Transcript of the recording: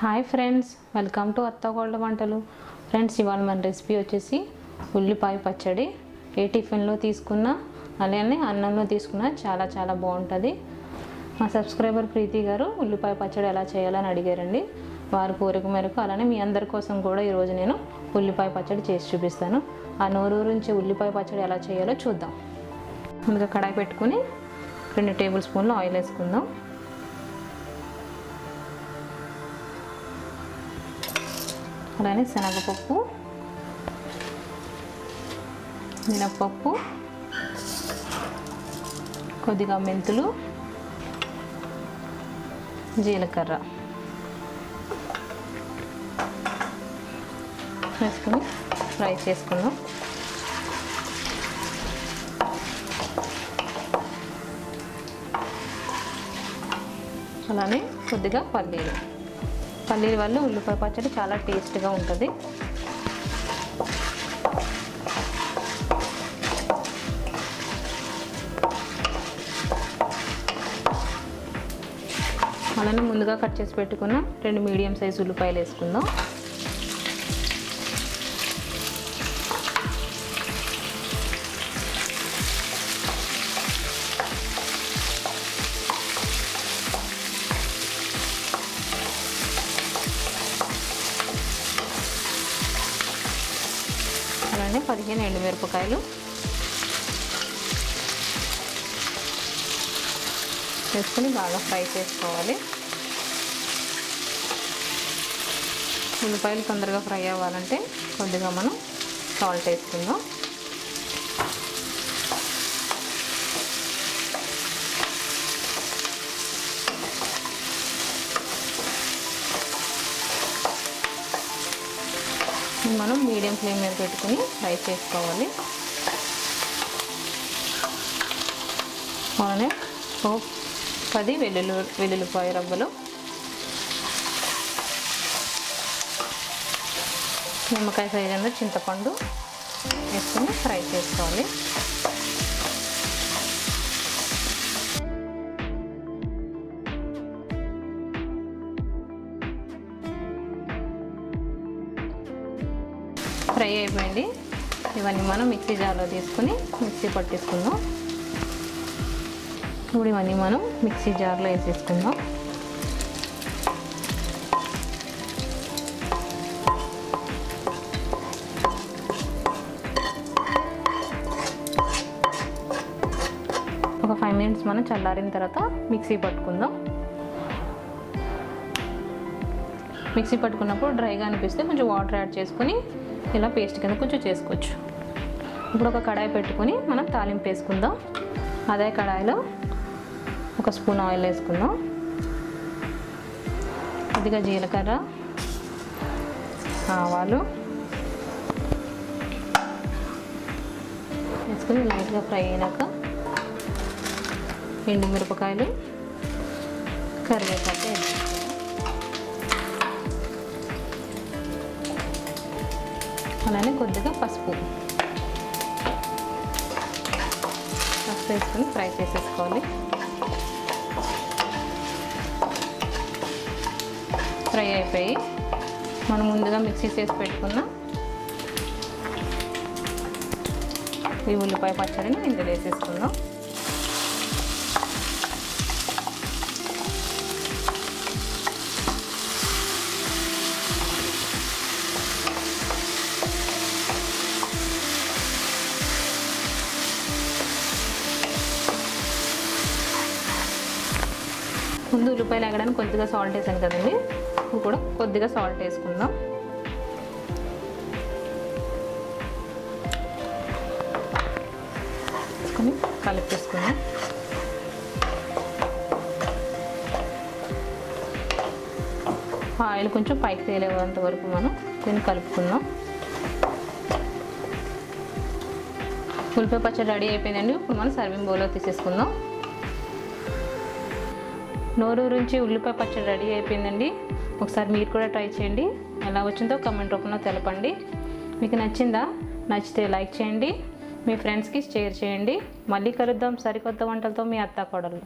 Hi friends, welcome to అత్తకోడలు వంటలు. Friends, ఇవాళ మన రెసిపీ వచ్చేసి ఉల్లిపాయ పచ్చడి. ఏ టిఫిన్లో తీసుకున్నా అలానే అన్నంలో తీసుకున్నా చాలా బాగుంటుంది. మా సబ్స్క్రైబర్ ప్రీతి గారు ఉల్లిపాయ పచ్చడి ఎలా చేయాలని అడిగారండి. వారి కోరిక మేరకు అలానే మీ అందరి కోసం కూడా ఈరోజు నేను ఉల్లిపాయ పచ్చడి చేసి చూపిస్తాను. ఆ నోరూరించి ఉల్లిపాయ పచ్చడి ఎలా చేయాలో చూద్దాం. ముందుగా కడాయి పెట్టుకుని 2 టేబుల్ స్పూన్లు ఆయిల్ వేసుకుందాం. అలానే శనగపప్పు, మినప్పప్పు, కొద్దిగా మెంతులు, జీలకర్ర వేసుకొని ఫ్రై చేసుకుందాం. అలానే కొద్దిగా పల్లీలు వల్ల ఉల్లిపాయ పచ్చడి చాలా టేస్ట్గా ఉంటుంది. అలానే ముందుగా కట్ చేసి పెట్టుకున్న 2 మీడియం సైజు ఉల్లిపాయలు వేసుకుందాం. అలానే 15 ఎండుమిరపకాయలు వేసుకొని బాగా ఫ్రై చేసుకోవాలి. ఉల్లిపాయలు తొందరగా ఫ్రై అవ్వాలంటే కొద్దిగా మనం సాల్ట్ వేసుకుందాం. మనం మీడియం ఫ్లేమ్ మీద పెట్టుకుని ఫ్రై చేసుకోవాలి. అలానే 10 వెల్లుల్లిపాయ రబ్బలు, నిమ్మకాయ సైజులో చింతపండు వేసుకొని ఫ్రై చేసుకోవాలి. ఫ్రై అయిపోయింది. ఇవన్నీ మనం మిక్సీ జార్లో తీసుకుని మిక్సీ పట్టేసుకుందాం. ఇప్పుడు ఇవన్నీ మనం మిక్సీ జార్లో వేసేసుకుందాం. ఒక 5 మినిట్స్ మనం చల్లారిన తర్వాత మిక్సీ పట్టుకుందాం. మిక్సీ పట్టుకున్నప్పుడు డ్రైగా అనిపిస్తే కొంచెం వాటర్ యాడ్ చేసుకుని ఇలా పేస్ట్ కింద కొంచెం చేసుకోవచ్చు. ఇప్పుడు ఒక కడాయి పెట్టుకొని మనం తాలింపు వేసుకుందాం. అదే కడాయిలో 1 స్పూన్ ఆయిల్ వేసుకుందాం. కొద్దిగా జీలకర్ర, ఆవాలు వేసుకొని లైట్గా ఫ్రై అయినాక ఎండుమిరపకాయలు, కరివేపాకు వేసుకుందాం. అలానే కొద్దిగా పసుపు వేసుకొని ఫ్రై చేసేసుకోవాలి. ఫ్రై అయిపోయి మనం ముందుగా మిక్సీ చేసి పెట్టుకున్న ఈ ఉల్లిపాయ పచ్చడిని ఇందులో వేసేసుకుందాం. ముందు ఉల్లిపాయలు ఎగడానికి కొద్దిగా సాల్ట్ వేసాను కదండి, ఇప్పుడు కూడా కొద్దిగా సాల్ట్ వేసుకుందాం. వేసుకొని కలిపేసుకుందాం. ఆయిల్ కొంచెం పైకి తేలేంత వరకు మనం దీన్ని కలుపుకుందాం. ఉల్లిపాయ పచ్చడి రెడీ అయిపోయిందండి. ఇప్పుడు మనం సర్వింగ్ బౌల్లో తీసేసుకుందాం. నోరూరించి ఉల్లిపాయ పచ్చడి రెడీ అయిపోయిందండి. ఒకసారి మీరు కూడా ట్రై చేయండి. ఎలా వచ్చిందో కామెంట్ రూపంలో తెలపండి. మీకు నచ్చిందా? నచ్చితే లైక్ చేయండి, మీ ఫ్రెండ్స్కి షేర్ చేయండి. మళ్ళీ కలుద్దాం సరికొత్త వంటలతో. మీ అత్తాకోడలు.